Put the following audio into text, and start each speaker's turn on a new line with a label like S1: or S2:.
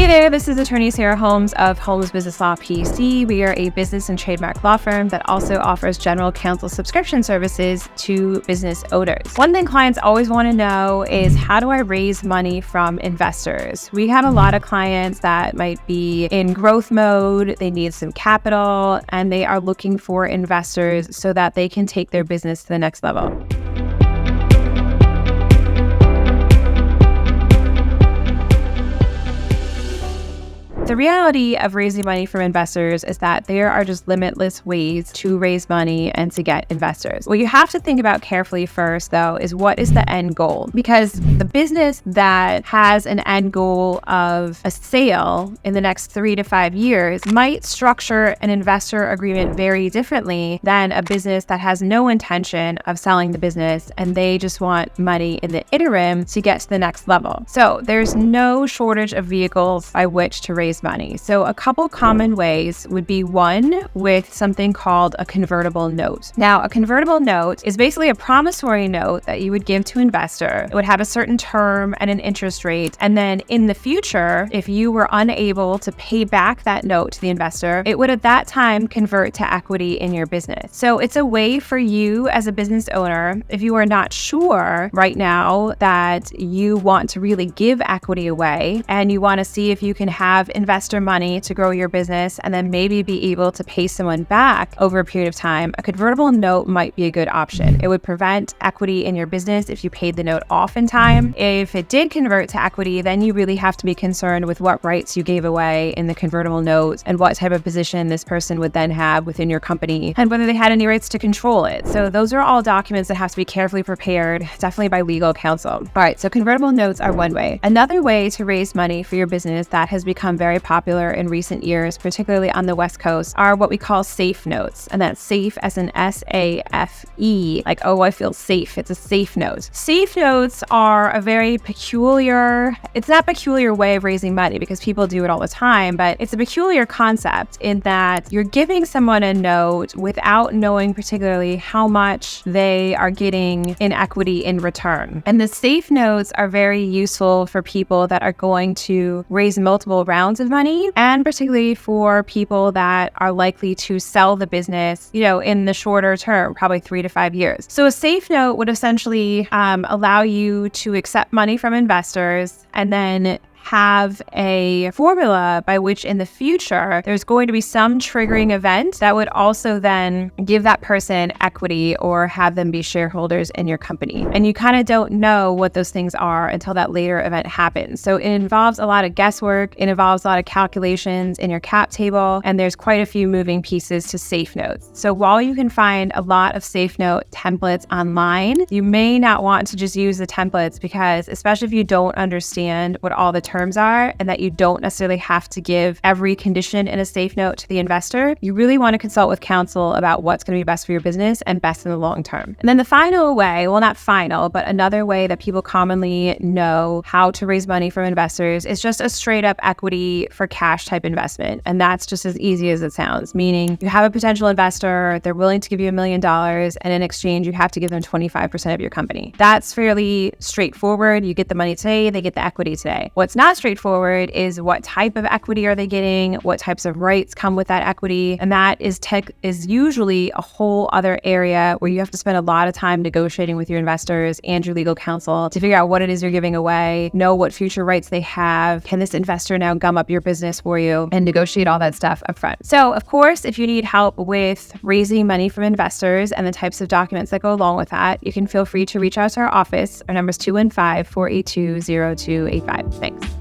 S1: Hey there, this is attorney Sarah Holmes of Holmes Business Law P.C. We are a business and trademark law firm that also offers general counsel subscription services to business owners. One thing clients always want to know is, how do I raise money from investors? We have a lot of clients that might be in growth mode, they need some capital, and they are looking for investors so that they can take their business to the next level. The reality of raising money from investors is that there are just limitless ways to raise money and to get investors. What you have to think about carefully first, though, is what is the end goal? Because the business that has an end goal of a sale in the next 3 to 5 years might structure an investor agreement very differently than a business that has no intention of selling the business and they just want money in the interim to get to the next level. So there's no shortage of vehicles by which to raise money. So a couple common ways would be, one, with something called a convertible note. Now, a convertible note is basically a promissory note that you would give to an investor. It would have a certain term and an interest rate. And then in the future, if you were unable to pay back that note to the investor, it would at that time convert to equity in your business. So it's a way for you as a business owner, if you are not sure right now that you want to really give equity away and you want to see if you can have investor money to grow your business and then maybe be able to pay someone back over a period of time, a convertible note might be a good option. It would prevent equity in your business if you paid the note off in time. If it did convert to equity, then you really have to be concerned with what rights you gave away in the convertible note and what type of position this person would then have within your company and whether they had any rights to control it. So those are all documents that have to be carefully prepared, definitely by legal counsel. All right, so convertible notes are one way. Another way to raise money for your business that has become very popular in recent years, particularly on the West Coast, are what we call safe notes. And that's safe as in S-A-F-E, like, oh, I feel safe. It's a safe note. Safe notes are a very peculiar, it's not a peculiar way of raising money because people do it all the time, but it's a peculiar concept in that you're giving someone a note without knowing particularly how much they are getting in equity in return. And the safe notes are very useful for people that are going to raise multiple rounds of money, and particularly for people that are likely to sell the business, in the shorter term, probably 3 to 5 years. So a safe note would essentially allow you to accept money from investors and then have a formula by which in the future there's going to be some triggering event that would also then give that person equity or have them be shareholders in your company. And you kind of don't know what those things are until that later event happens. So it involves a lot of guesswork, it involves a lot of calculations in your cap table, and there's quite a few moving pieces to safe notes. So while you can find a lot of safe note templates online, you may not want to just use the templates because, especially if you don't understand what all the terms are and that you don't necessarily have to give every condition in a safe note to the investor, you really want to consult with counsel about what's going to be best for your business and best in the long term. And then the final way, well, not final, but another way that people commonly know how to raise money from investors is just a straight up equity for cash type investment. And that's just as easy as it sounds, meaning you have a potential investor, they're willing to give you $1 million, and in exchange, you have to give them 25% of your company. That's fairly straightforward. You get the money today, they get the equity today. What's not straightforward is what type of equity are they getting, what types of rights come with that equity, and that is usually a whole other area where you have to spend a lot of time negotiating with your investors and your legal counsel to figure out what it is you're giving away, know what future rights they have, can this investor now gum up your business for you, and negotiate all that stuff up front. So of course, if you need help with raising money from investors and the types of documents that go along with that, you can feel free to reach out to our office. Our number is 215-482-0285. Thanks.